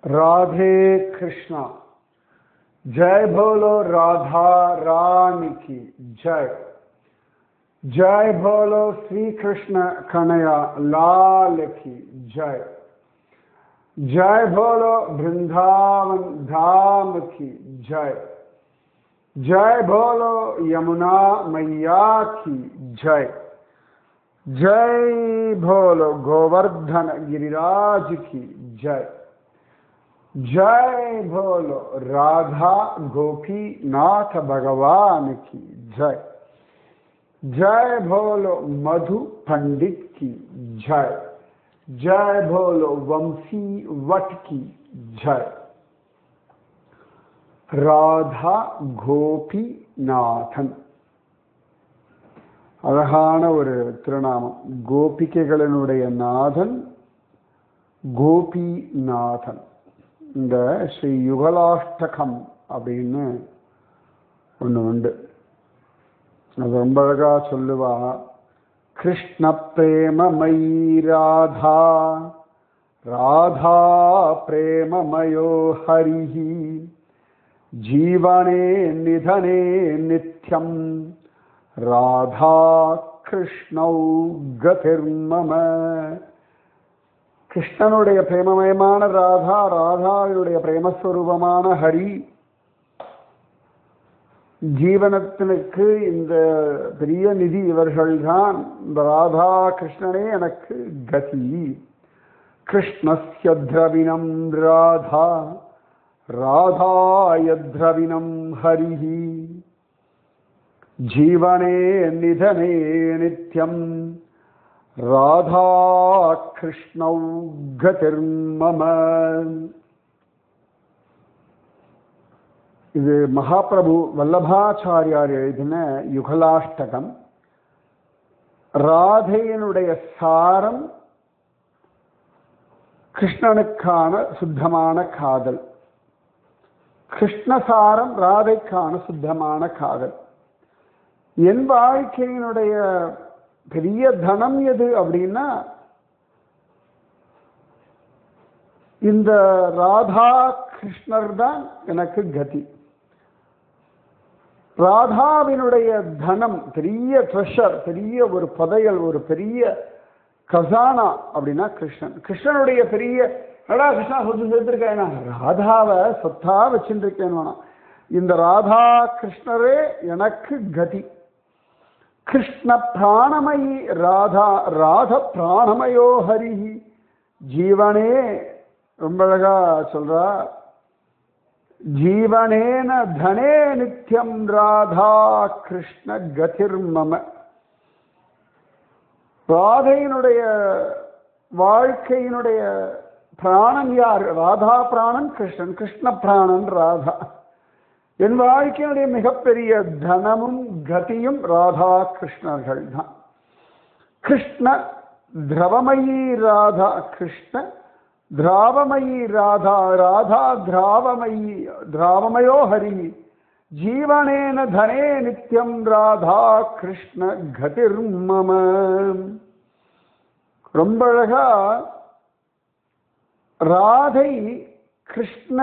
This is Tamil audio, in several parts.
राधे कृष्णा। जय बोलो राधा रानी की जय। जय बोलो श्री कृष्ण कन्हैया लाल की जय। जय बोलो वृंदावन धाम की जय। जय बोलो यमुना मैया की जय। जय बोलो गोवर्धन गिरिराज की जय। जय बोलो राधा गोपी नाथ भगवान की जय। जय बोलो मधु पंडित की जय। जय बोलो वंशी वट की जय। राधा गोपी नाथन அழகான ஒரு திருநாமம். கோபிகைகளினுடைய நாதன் கோபிநாதன். இந்த ஸ்ரீ யுகலாஷ்டகம் அப்படின்னு ஒன்று உண்டு. அது ரொம்ப அழகா சொல்லுவா. கிருஷ்ண பிரேமமயி ராதா ராதா பிரேமமயோ ஹரிஹி ஜீவனே நிதனே நித்யம் ராதா கிருஷ்ணௌ கதிர்மம. கிருஷ்ணனுடைய பிரேமமயமான ராதா, ராதாவுடைய பிரேமஸ்வரூபமான ஹரி, ஜீவனத்தினுக்கு இந்த பெரிய நிதி இவர்கள்தான். இந்த ராதா கிருஷ்ணனே எனக்கு கதி. கிருஷ்ணஸ்ய திரவிணம் ராதா ராதாய திரவிணம் ஹரிஹி ஜீவனே நிதனே நித்யம் ராதா கிருஷ்ணௌ கதிர்மம. இது மகாபிரபு வல்லபாச்சாரியார் எழுதின யுகலாஷ்டகம். ராதையினுடைய சாரம் கிருஷ்ணனுக்கான சுத்தமான காதல். கிருஷ்ணசாரம் ராதைக்கான சுத்தமான காதல். என் வாழ்க்கையினுடைய பெரிய தனம் எது அப்படின்னா இந்த ராதா கிருஷ்ணர் தான் எனக்கு கதி. ராதாவினுடைய தனம், பெரிய ட்ரெஷர், பெரிய ஒரு புதையல், ஒரு பெரிய கசானா அப்படின்னா கிருஷ்ணன். கிருஷ்ணனுடைய பெரிய நடா கிருஷ்ணா சொத்து சேர்த்திருக்கேன், ராதாவை சொத்தா வச்சுருக்கேன். இந்த ராதா கிருஷ்ணரே எனக்கு கதி. கிருஷ்ண பிராணமயி ராதா ராத பிராணமயோ ஹரிஹி ஜீவனே. ரொம்ப அழகா சொல்றா. ஜீவனேன தனே நித்யம் ராதா கிருஷ்ண கதிர்மம. ராதையினுடைய வாழ்க்கையினுடைய பிராணன் யார்? ராதா பிராணன் கிருஷ்ணன், கிருஷ்ண பிராணன் ராதா. என் வாழ்க்கையினுடைய மிகப்பெரிய தனமும் கதியும் ராதா கிருஷ்ணர்கள் தான். கிருஷ்ண திரவமயி ராதா கிருஷ்ண திராவமயி ராதா ராதா திராவமயி திராவமயோ ஹரி ஜீவனேன தனே நித்யம் ராதா கிருஷ்ண கதிர்மம. ரொம்ப அழகா ராதை கிருஷ்ண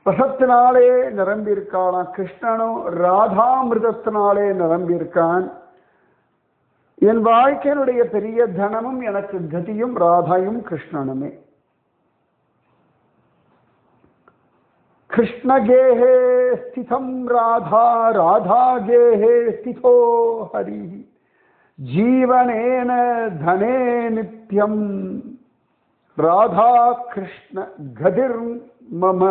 ரசத்தினாலே நிரம்பியிருக்கான். கிருஷ்ணனும் ராதாமிருதத்தினாலே நிரம்பியிருக்கான். என் வாழ்க்கையினுடைய பெரிய தனமும் எனக்கு கதியும் ராதாயும் கிருஷ்ணனுமே. கிருஷ்ணகேஹே ஸ்திதம் ராதா ராதா கேஹே ஸ்திதோ ஹரி ஜீவனேன தனே நித்யம் ராதா கிருஷ்ண கதிர் மம.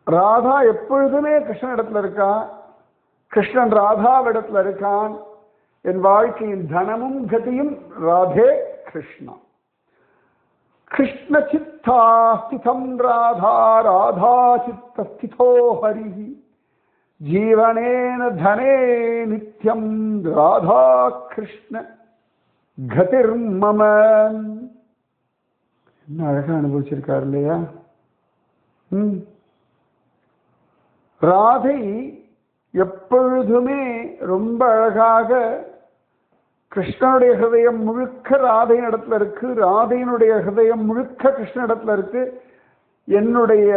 ராதா எப்பொழுதுமே கிருஷ்ணனிடத்துல இருக்கா, கிருஷ்ணன் ராதாவிடத்துல இருக்கான். என் வாழ்க்கையின் தனமும் கதியும் ராதே கிருஷ்ணா. கிருஷ்ண சித்தா ஸ்திதம் ராதா ராதா சித்த ஸ்திதோ ஹரி ஜீவனேன தனே நித்யம் ராதா கிருஷ்ண கதிர்மம. என்ன அழகா அனுபவிச்சிருக்காரு இல்லையா? ராதை எப்பொழுதுமே ரொம்ப அழகாக கிருஷ்ணனுடைய ஹிருதயம் முழுக்க ராதையின் இடத்துல இருக்கு, ராதையினுடைய ஹிருதயம் முழுக்க கிருஷ்ண இடத்துல இருக்கு. என்னுடைய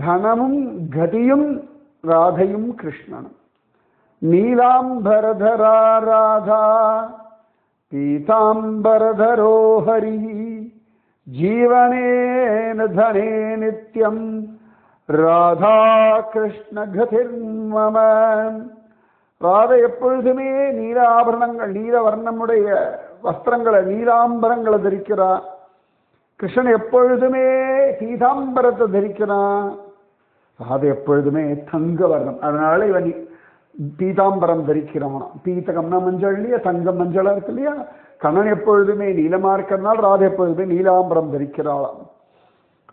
தனமும் கதியும் ராதையும் கிருஷ்ணனும். நீலாம்பரதரா ராதா பீதாம்பரதரோ ஹரி ஜீவனேன தனே நித்யம் ராதா கிருஷ்ண கதிர்மம. ராதை எப்பொழுதுமே நீலாபரணங்கள், நீலவர்ணமுடைய வஸ்திரங்களை, நீலாம்பரங்களை தரிக்கிறார். கிருஷ்ணன் எப்பொழுதுமே பீதாம்பரத்தை தரிக்கிறான். ராதை எப்பொழுதுமே தங்க வர்ணம், அதனால இவன் பீதாம்பரம் தரிக்கிறான். பீத்தகம்னா மஞ்சள் இல்லையா, தங்கம் மஞ்சளா இருக்கு இல்லையா. கண்ணன் எப்பொழுதுமே நீளமா இருக்கிறதுனால ராதை எப்பொழுதுமே நீலாம்பரம் தரிக்கிறாளாம்.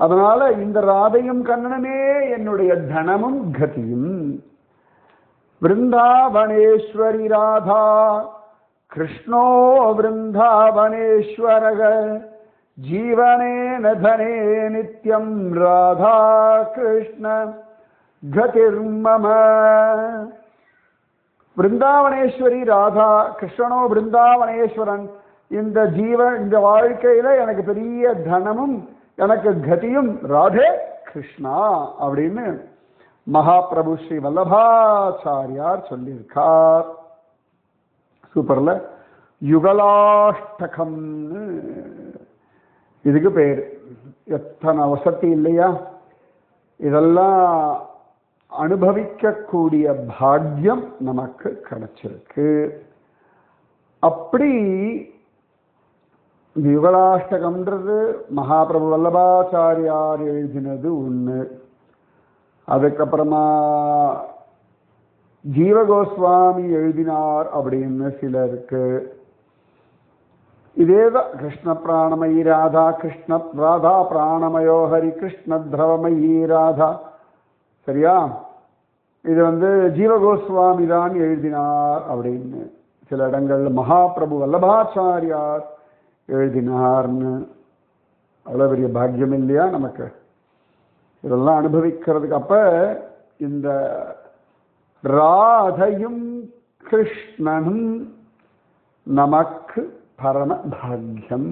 அதனால இந்த ராதையும் கண்ணனுமே என்னுடைய தனமும் கதியும். விருந்தாவனேஸ்வரி ராதா கிருஷ்ணோ விருந்தாவனேஸ்வரக ஜீவனேன தனே நித்யம் ராதா கிருஷ்ண கதிர்மம. விருந்தாவனேஸ்வரி ராதா, கிருஷ்ணனோ விருந்தாவனேஸ்வரன். இந்த வாழ்க்கையில எனக்கு பெரிய தனமும் எனக்கு கதியும் ராதே கிருஷ்ணா அப்படின்னு மகாபிரபு ஸ்ரீ வல்லபாச்சாரியார் சொல்லியிருக்கார். சூப்பர்ல. யுகலாஷ்டகம்னு இதுக்கு பேர். எத்தனை வசதி இல்லையா. இதெல்லாம் அனுபவிக்கக்கூடிய பாக்கியம் நமக்கு கிடைச்சிருக்கு. அப்படி யுகலாஷ்டகம்ன்றது மகாபிரபு வல்லபாச்சாரியார் எழுதினது ஒண்ணு. அதுக்கப்புறமா ஜீவகோஸ்வாமி எழுதினார் அப்படின்னு சிலருக்கு. இதேதான் கிருஷ்ண பிராணமயி ராதா கிருஷ்ண ராதா பிராணமயோ ஹரி கிருஷ்ண திரவமயி ராதா. சரியா? இது ஜீவகோஸ்வாமி தான் எழுதினார் அப்படின்னு சில இடங்கள்ல மகாபிரபு வல்லபாச்சாரியார் எழுதினார்னு. அவ்வளவு பெரிய பாக்கியம் இல்லையா நமக்கு இதெல்லாம் அனுபவிக்கிறதுக்கு. அப்ப இந்த ராதையும் கிருஷ்ணனும் நமக்கு பரம பாக்கியம்.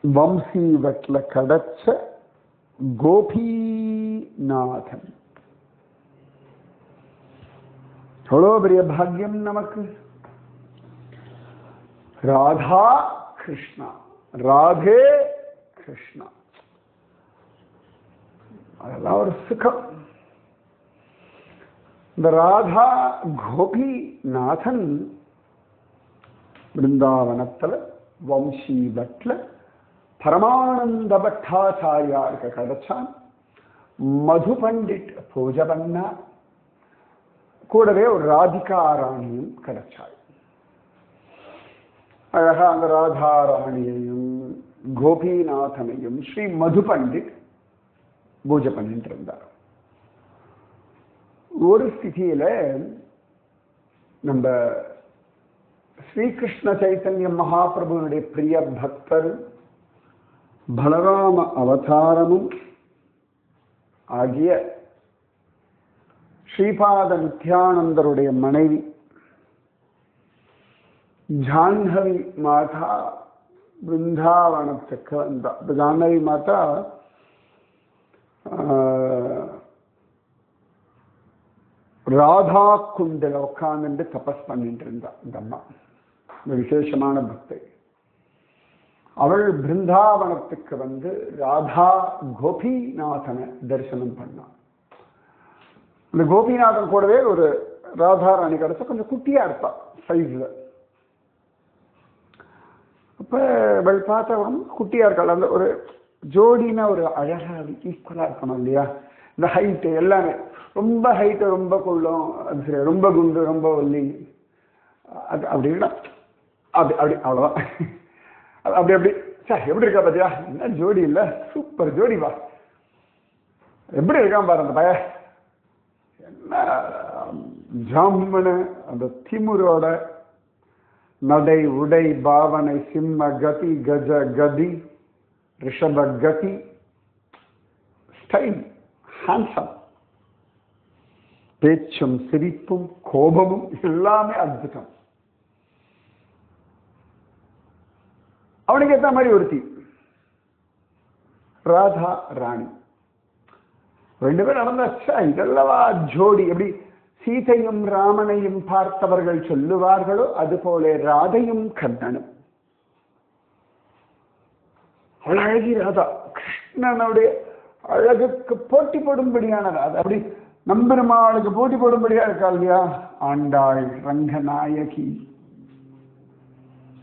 வம்சீவட்ல கிடைச்ச கோபிநாதன் எவ்வளோ பெரிய பாக்கியம் நமக்கு. ராதா கிருஷ்ணா, ராதே கிருஷ்ணா, அதெல்லாம் ஒரு சுகம். இந்த ராதா கோபிநாதன் பிருந்தாவனத்துல வம்சீவட்ல பரமானந்த பட்டாச்சாரியாருக்கு கிடைச்சான். மது பண்டிட் பூஜை பண்ணா. கூடவே ஒரு ராதிகா ராணியும் கிடைச்சாள். அழகா அந்த ராதா ராணியையும் கோபிநாதனையும் ஸ்ரீ மது பண்டிட் பூஜை பண்ணிட்டு இருந்தார். ஒரு ஸ்திதியில நம்ம ஸ்ரீகிருஷ்ண சைத்தன்ய மகாபிரபுனுடைய பிரிய பக்தர் பலராம அவதாரமும் ஆகிய ஸ்ரீபாத நித்யானந்தருடைய மனைவி ஜாஹ்னவி மாதா பிருந்தாவனத்துக்கு வந்தா. ஜாஹ்னவி மாதா ராதா குண்டில உட்கார்ந்து தபஸ் பண்ணிட்டு இருந்தா. இந்த அம்மா விசேஷமான பக்தை. அவள் பிருந்தாவனத்துக்கு ராதா கோபிநாதனை தரிசனம் பண்ணான். இந்த கோபிநாதன் கூடவே ஒரு ராதா ராணி கிடைச்சா கொஞ்சம் குட்டியா இருப்பா சைஸ்ல. அப்ப இவள் பார்த்தா குட்டியா இருக்காள். அந்த ஒரு ஜோடினா ஒரு அழகா ஈக்குவலா இருக்கணும் இல்லையா. இந்த ஹைட்டு எல்லாமே ரொம்ப ஹைட்டு ரொம்ப கொள்ளும், அது சரி, ரொம்ப குண்டு ரொம்ப ஒல்லி, அது அப்படின்னா அப்படி அப்படி அவ்வளோதான். அப்படி அப்படி சார் எப்படி இருக்கா பாத்தியா, என்ன ஜோடி இல்லை, சூப்பர் ஜோடி வா, எப்படி இருக்கான் பாரு அந்த பையன், என்ன ஜாம்பனு, அந்த திமுரோட நடை உடை பாவனை, சிம்ம கதி கஜ கதி ரிஷப கதி, ஸ்டைல், ஹேண்ட்ஸம். பேச்சும் சிரிப்பும் கோபமும் எல்லாமே அற்புதம். அவனுக்கு ஏற்ற மாதிரி ஒருத்தி ராதா ராணி. ரெண்டு பேரும் நடந்தாச்சா, இதெல்லவா ஜோடி. எப்படி சீதையும் ராமனையும் பார்த்தவர்கள் சொல்லுவார்களோ அதுபோல ராதையும் கண்ணனும். அவள் அழகி ராதா, கிருஷ்ணனுடைய அழகுக்கு போட்டி போடும்படியான ராதா. அப்படி நம்பெருமாளுக்கு போட்டி போடும்படியா இருக்கா இல்லையா? ஆண்டாள் ரங்கநாயகி,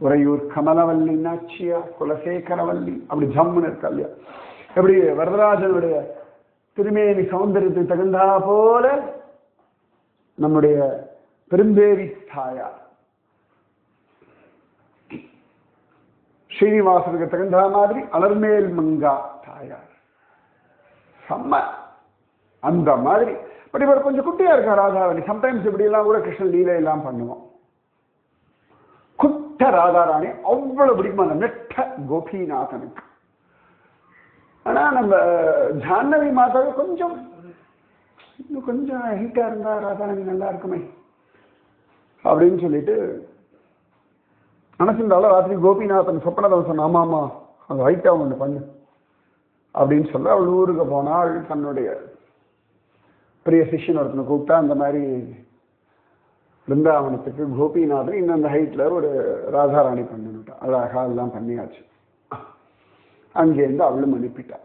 உறையூர் கமலவல்லி நாச்சியா, குலசேகரவல்லி, அப்படி ஜம்முன்னு இருக்கா இல்லையா? எப்படி வரதராஜனுடைய திருமேனி சௌந்தரியத்துக்கு தகுந்தா போல நம்முடைய பெருந்தேவி தாயார், ஸ்ரீனிவாசனுக்கு தகுந்த மாதிரி அலர்மேல் மங்கா தாயார், செம்ம அந்த மாதிரி. பட் இவர் கொஞ்சம் குட்டியா இருக்கா ராதாராணி. சம்டைம்ஸ் இப்படி எல்லாம் கூட கிருஷ்ணன் லீலை எல்லாம் பண்ணுவோம். குட்ட ராதாராணி அவ்வளவு பிடிக்குமா அந்த நெட்ட கோபிநாதனுக்கு. ஆனா நம்ம ஜானவி மாதாவை கொஞ்சம் இன்னும் கொஞ்சம் ஹீட்டா இருந்தா ராதாராணி நல்லா இருக்குமே அப்படின்னு சொல்லிட்டு நினைச்சிருந்தாலும் ராத்திரி கோபிநாதன் சொப்பனதம் சொன்ன, ஆமா ஆமா அது ஹைட்டா ஒண்ணு பண்ணு அப்படின்னு சொல்ல அவள் ஊருக்கு போனாள். தன்னுடைய பிரிய சிஷ்யன் ஒருத்தனை கூப்பிட்டா அந்த மாதிரி பிருந்தாவனத்துக்கு கோபிநாதன் இன்னும் அந்த ஹைட்ல ஒரு ராதாராணி பண்ணிவிட்டான். அழகா எல்லாம் பண்ணியாச்சு. அங்கேருந்து அவளும் அனுப்பிட்டாள்.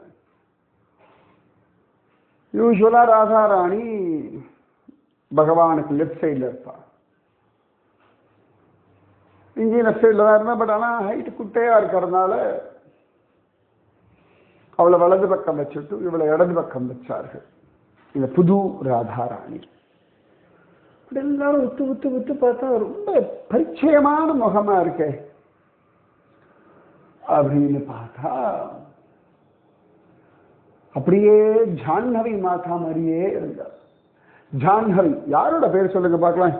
யூஸ்வலா ராதாராணி பகவானுக்கு லெஃப்ட் சைட்ல இருப்பாள். இங்கேயும் லெஃப்ட் சைட்ல தான் இருந்தா. பட் ஆனா ஹைட் குட்டையா இருக்கிறதுனால அவளை வலது பக்கம் வச்சுட்டு இவளை இடது பக்கம் வச்சார்கள். இந்த புது ராதாராணி எல்லாரும் உத்து உத்து உத்து பார்த்தா ரொம்ப பரிச்சயமான முகமா இருக்கே அப்படின்னு பார்த்தா அப்படியே ஜாஹ்னவி மாதா மாதிரியே இருந்தார். ஜாஹ்னவி யாரோட பேர் சொல்லுங்க பார்க்கலாம்.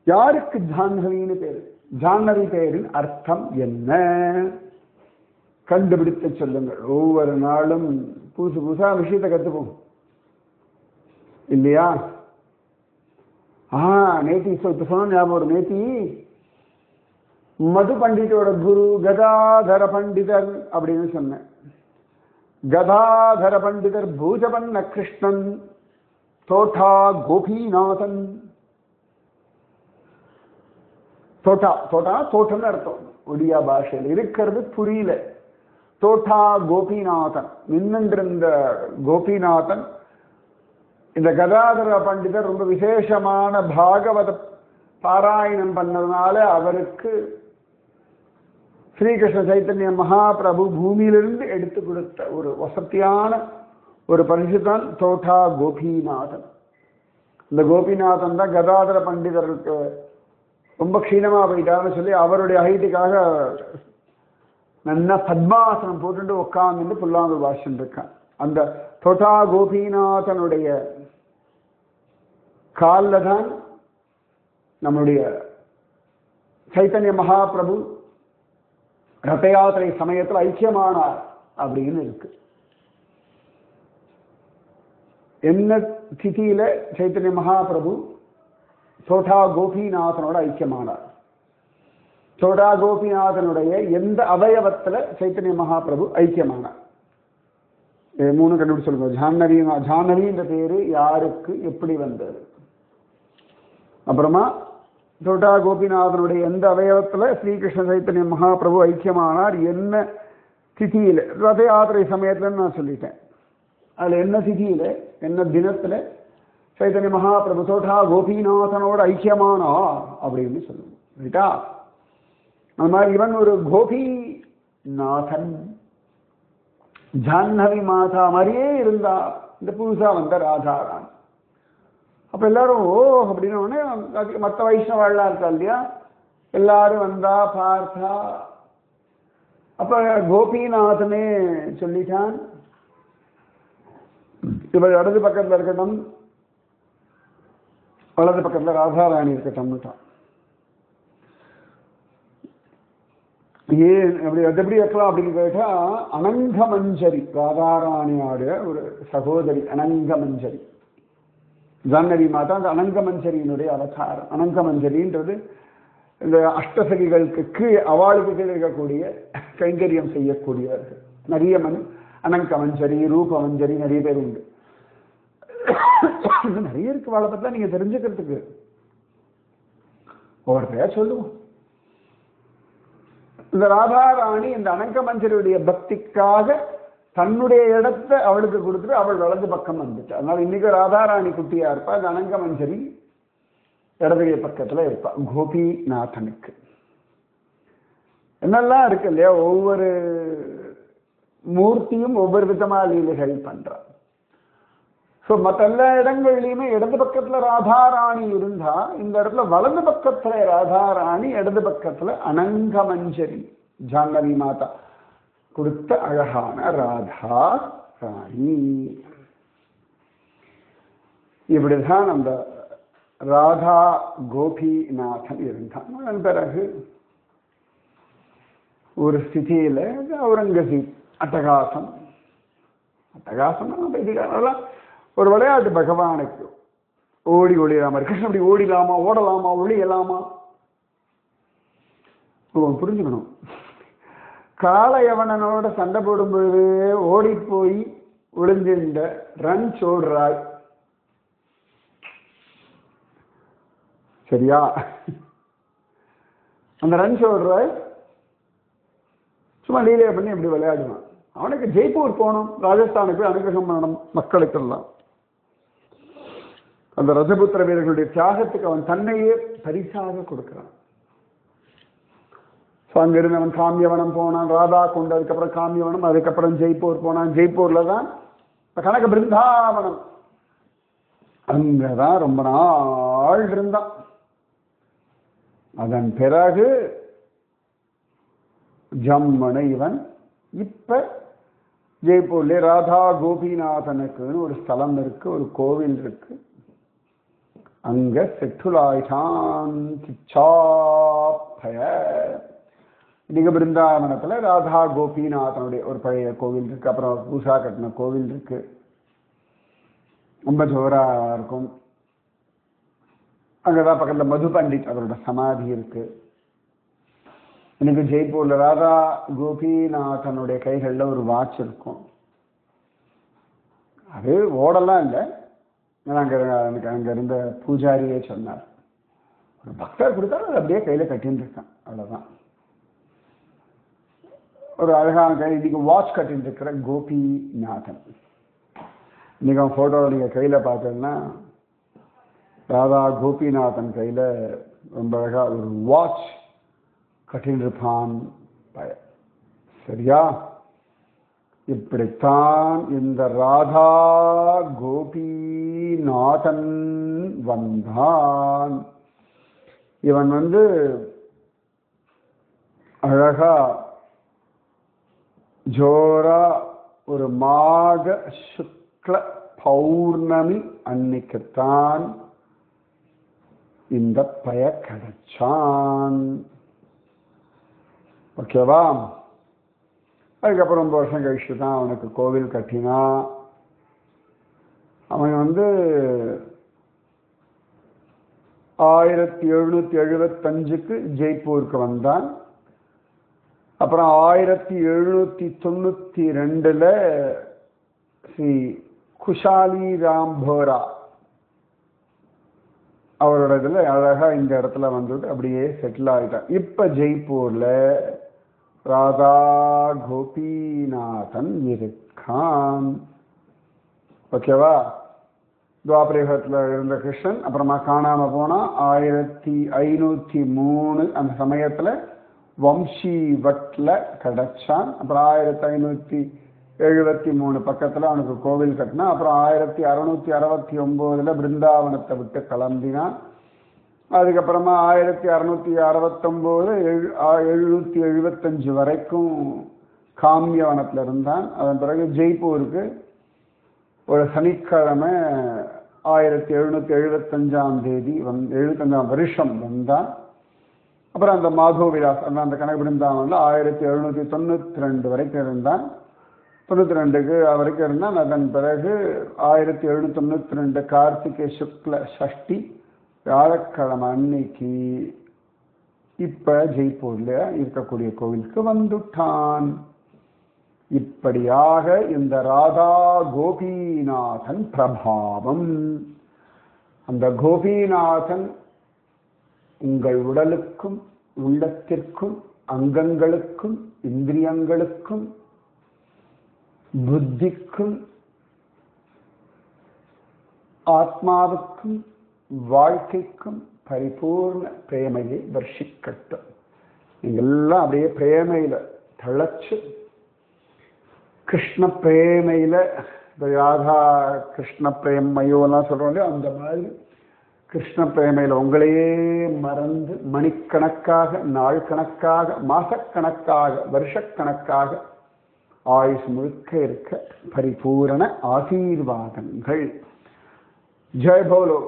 யாருக்கு ஜாஹ்னவின்னு பேரு? ஜாஹ்னவி பேரின் அர்த்தம் என்ன கண்டுபிடித்து சொல்லுங்கள். ஒவ்வொரு நாளும் புதுசு புதுசா விஷயத்தை கத்துப்போம் இல்லையா? நேத்தி இப்ப சொன்ன ஞாபகம். நேத்தி மது பண்டிதோட குரு கதாதர பண்டிதர் அப்படின்னு சொன்னேன். கதாதர பண்டிதர் பூஜபன்ன கிருஷ்ணன் தோட்டா கோபிநாதன். தோட்டா தோட்டா தோட்டம்னு அர்த்தம். ஒடியா பாஷையில் இருக்கிறது புரியல. தோட்டா கோபிநாதன் நின்றிருந்த கோபிநாதன். இந்த கதாதர பண்டிதர் ரொம்ப விசேஷமான பாகவத பாராயணம் பண்ணதுனால அவருக்கு ஸ்ரீகிருஷ்ண சைத்தன்ய மகாபிரபு பூமியிலிருந்து எடுத்து கொடுத்த ஒரு வசதியான ஒரு பரிசு தான் தோட்டா கோபிநாதன். இந்த கோபிநாதன் தான் கதாதர பண்டிதருக்கு ரொம்ப க்ஷீணமா போயிட்டாருன்னு சொல்லி அவருடைய ஹைட்டுக்காக நல்லா பத்மாசனம் போட்டுட்டு உட்கார்ந்து புல்லாங்கு பாஷன் இருக்கான். அந்த தோட்டா கோபிநாதனுடைய காலில் தான் நம்முடைய சைத்தன்ய மகாபிரபு ரத யாத்திரை சமயத்தில் ஐக்கியமானார் அப்படின்னு இருக்கு. என்ன திதியில சைத்தன்ய மகாபிரபு தோட்டா கோபிநாதனோட ஐக்கியமானார்? தோட்டா கோபிநாதனுடைய எந்த அவயவத்துல சைத்தன்ய மகாபிரபு ஐக்கியமானார்? மூணு கண்டுபிடிச்சு சொல்லுங்க. ஜாஹ்னவி. ஜாஹ்னவின்ற பேரு யாருக்கு எப்படி வந்தது? அப்புறமா தோட்டா கோபிநாதனுடைய எந்த அவயவத்துல ஸ்ரீகிருஷ்ண சைத்தன்ய மகாபிரபு ஐக்கியமானார்? என்ன திதியில? ரத யாத்திரை சமயத்துல நான் சொல்லிட்டேன். அதுல என்ன திதியில என்ன தினத்துல சைத்தன்ய மகாபிரபு தோட்டா கோபிநாதனோட ஐக்கியமானா அப்படின்னு சொல்லுவோம். ரைட்டா? அந்த மாதிரி இவன் ஒரு கோபிநாதன் ஜாஹ்னவி மாதா மாதிரியே இருந்தா இந்த புதுசா வந்த ராதாராணி. அப்ப எல்லாரும் ஓ அப்படின்னு உடனே மற்ற வைஷ்ணவாள்லாம் இருக்கா இல்லையா, எல்லாரும் வந்தா பார்த்தா. அப்ப கோபிநாதனே சொல்லிட்டான், இவர் இடது பக்கத்துல இருக்கட்டும், வலது பக்கத்துல ராதாராணி இருக்கட்டும். ஏன் அப்படி அது எப்படி இருக்கலாம் அப்படின்னு கேட்டா, அனங்கமஞ்சரி ராதாராணியோட ஒரு சகோதரி அனங்கமஞ்சரி. ஜாஹ்னவி மாதா அந்த அனங்கமஞ்சரியினுடைய அவதாரம். அனங்கமஞ்சரின்றது இந்த அஷ்டசகிகளுக்கு கீழே அவளுக்கு கீழே இருக்கக்கூடிய கைங்கரியம் செய்யக்கூடியவர்கள். நிறைய அனங்கமஞ்சரி, ரூபமஞ்சரி நிறைய பேர் உண்டு. நிறைய இருக்கு அவளை பத்தி நீங்க தெரிஞ்சுக்கிறதுக்கு. ஒவ்வொரு பேர் சொல்லுவோம். இந்த ராதாராணி இந்த அனங்கமஞ்சரியுடைய பக்திக்காக தன்னுடைய இடத்தை அவளுக்கு கொடுத்துட்டு அவள் வலது பக்கம் வந்துட்டு. அதனால இன்னைக்கு ராதாராணி குட்டியா இருப்பா, இந்த அனங்கமஞ்சரி இடதுகை பக்கத்துல இருப்பா. கோபிநாதனுக்கு என்னெல்லாம் இருக்கு இல்லையா, ஒவ்வொரு மூர்த்தியும் ஒவ்வொரு விதமா லீலைகள் பண்றான். ஸோ மற்ற எல்லா இடங்கள்லையுமே இடது பக்கத்துல ராதாராணி இருந்தா, இந்த இடத்துல வலது பக்கத்துல ராதாராணி, இடது பக்கத்துல அனங்கமஞ்சரி ஜாஹ்னவி மாதா கொடுத்த அழகான ராதா ராணி. இப்படிதான் அந்த ராதா கோபிநாதன் இருந்தான். அதன் பிறகு ஒரு ஸ்திதியில அவுரங்கசீப் அட்டகாசம் ஒரு விளையாட்டு பகவானுக்கு ஓடி ஒளியலாமா, கிருஷ்ணன் அப்படி ஓடிலாமா, ஓடலாமா, ஒளியலாமா? புரிஞ்சுக்கணும். காளையவனோட சண்டை போடும் பொழுது ஓடி போய் ஒளிஞ்சிருந்த ரன் சோடுறாய், சரியா? அந்த ரன் சோடுறாய் சும்மா லீலையை பண்ணி எப்படி விளையாடுவான். அவனுக்கு ஜெய்ப்பூர் போகணும், ராஜஸ்தானுக்கு அனுகிரகம் பண்ணணும் மக்களுக்கெல்லாம். அந்த ரஜபுத்திர வீரர்களுடைய தியாகத்துக்கு அவன் தன்னையே பரிசாக கொடுக்கிறான். அங்கிருந்து அவன் காமியவனம் போனான், ராதா கொண்டு, அதுக்கப்புறம் காமியவனம், அதுக்கப்புறம் ஜெய்ப்பூர் போனான். ஜெய்ப்பூர்ல தான் கனக பிருந்தாவனம், அங்கதான் ரொம்ப நாள் இருந்தான். அதன் பிறகு ஜம்மனை இவன் இப்ப ஜெய்ப்பூர்ல ராதா கோபிநாதனுக்குன்னு ஒரு ஸ்தலம் இருக்கு, ஒரு கோவில் இருக்கு, அங்க செட்டுலாயிட்டான். இன்னைக்கு பிருந்தாவனத்துல ராதா கோபிநாதனுடைய ஒரு பழைய கோவில் இருக்கு, அப்புறம் பூசா கட்டின கோவில் இருக்கு, ரொம்ப ஜோரா இருக்கும். அங்கதான் பக்கத்துல மது பண்டிட் அவரோட சமாதி இருக்கு. இன்னைக்கு ஜெய்ப்பூர்ல ராதா கோபிநாதனுடைய கைகள்ல ஒரு வாட்ச் இருக்கும். அது ஓடலாம் இல்லை, அங்க இருந்த பூஜாரியே சொன்னார், ஒரு பக்தர் கொடுத்தாலும் அது அப்படியே கையில கட்டின்னு இருக்கான், அவ்வளவுதான். ஒரு அழகான கை. இன்னைக்கு வாட்ச் கட்டின்னு இருக்கிற கோபிநாதன். இன்னைக்கு அவன் போட்டோவில் நீங்க கையில பார்த்தீங்கன்னா ராதா கோபிநாதன் கையில ரொம்ப அழகா ஒரு வாட்ச் கட்டின்னு இருப்பான். சரியா? இப்படித்தான் இந்த ராதா கோபிநாதன் வந்தான். இவன் அழகா ஜோரா ஒரு மாக சுக்ல பௌர்ணமி அன்னைக்குத்தான் இந்த பய கிடைச்சான். ஓகேவா? அதுக்கப்புறம் ரொம்ப வருஷம் கழிச்சு தான் அவனுக்கு கோவில் கட்டினா. அவன் 1775 ஜெய்ப்பூருக்கு வந்தான். அப்புறம் 1792 ஸ்ரீ குஷாலி ராம் போரா அவரோட இதுல அழகா இந்த இடத்துல வந்துட்டு அப்படியே செட்டில் ஆகிட்டான். இப்ப ஜெய்ப்பூர்ல ராதா கோபிநாதன் இருக்கான். ஓகேவா? துவாபரயுகத்துல இருந்த கிருஷ்ணன் அப்புறமா காணாம போனா 1503 அந்த சமயத்துல வம்சி வட்ல கிடைச்சான். அப்புறம் 1573 பக்கத்துல அவனுக்கு கோவில் கட்டினான். அப்புறம் 1669 பிருந்தாவனத்தை விட்டு கிளம்பினான். அதுக்கப்புறமா 1669 775 வரைக்கும் காமியவனத்துல இருந்தான். அதன் பிறகு ஜெய்ப்பூருக்கு ஒரு சனிக்கிழமை 1775ஆம் தேதி 75ஆம் வருஷம் வந்தான். அப்புறம் அந்த மாதோ விலாஸ் அந்த கனக பிருந்தாவனில் 1792 வரைக்கும் இருந்தான். 92க்கு அவருக்கு இருந்தால் அதன் பிறகு 1792 கார்த்திகை சுக்ல சஷ்டி வியாழக்கிழமை அன்னைக்கு இப்ப ஜெய்ப்பூர்ல இருக்கக்கூடிய கோவிலுக்கு வந்துட்டான். இப்படியாக இந்த ராதா கோபிநாதன் பிரபாவம். அந்த கோபிநாதன் உங்கள் உடலுக்கும் உள்ளத்திற்கும் அங்கங்களுக்கும் இந்திரியங்களுக்கும் புத்திக்கும் ஆத்மாவுக்கும் வாழ்க்கைக்கும் பரிபூர்ண பிரேமையை வர்ஷிக்கட்டும். நீங்கெல்லாம் அப்படியே பிரேமையில தளச்சு கிருஷ்ண பிரேமையில ராதா கிருஷ்ண பிரேமையோலாம் சொல்றோம் இல்லையா, அந்த மாதிரி கிருஷ்ண பிரேமையில உங்களையே மறந்து மணிக்கணக்காக நாள் கணக்காக மாசக்கணக்காக வருஷக்கணக்காக ஆயுஷ் முழுக்க இருக்க பரிபூரண ஆசீர்வாதங்கள். ஜெய் போலோ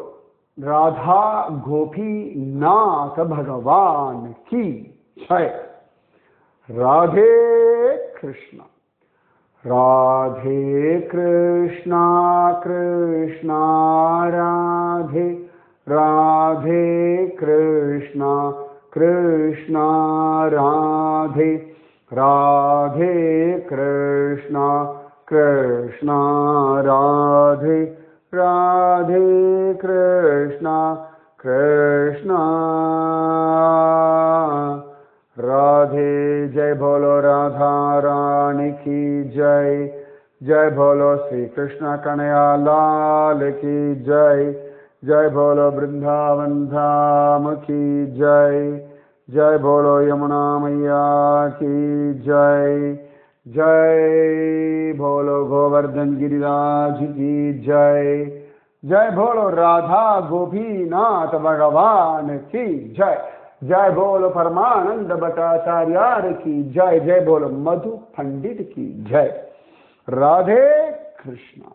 ராதா கோபிநாத பகவான் கி ஜெய். ராதே கிருஷ்ணா ராதே கிருஷ்ணா கிருஷ்ணா ராதே ராதே கிருஷ்ணா கிருஷ்ணா ராதே ராதே கிருஷ்ணா கிருஷ்ணா ராதே ராதே கிருஷ்ணா கிருஷ்ணா राधे. जय बोलो राधा रानी की जय. जय बोलो श्री कृष्ण कन्हैया लाल की जय. जय बोलो वृंदावन धाम की जय. जय बोलो यमुना मैया की जय. जय बोलो गोवर्धन गिरिराज की जय. जय बोलो राधा गोपीनाथ भगवान की जय. जय बोलो परमानंद भट्टाचार्य की जय. जय बोलो मधु पंडित की जय. राधे कृष्णा.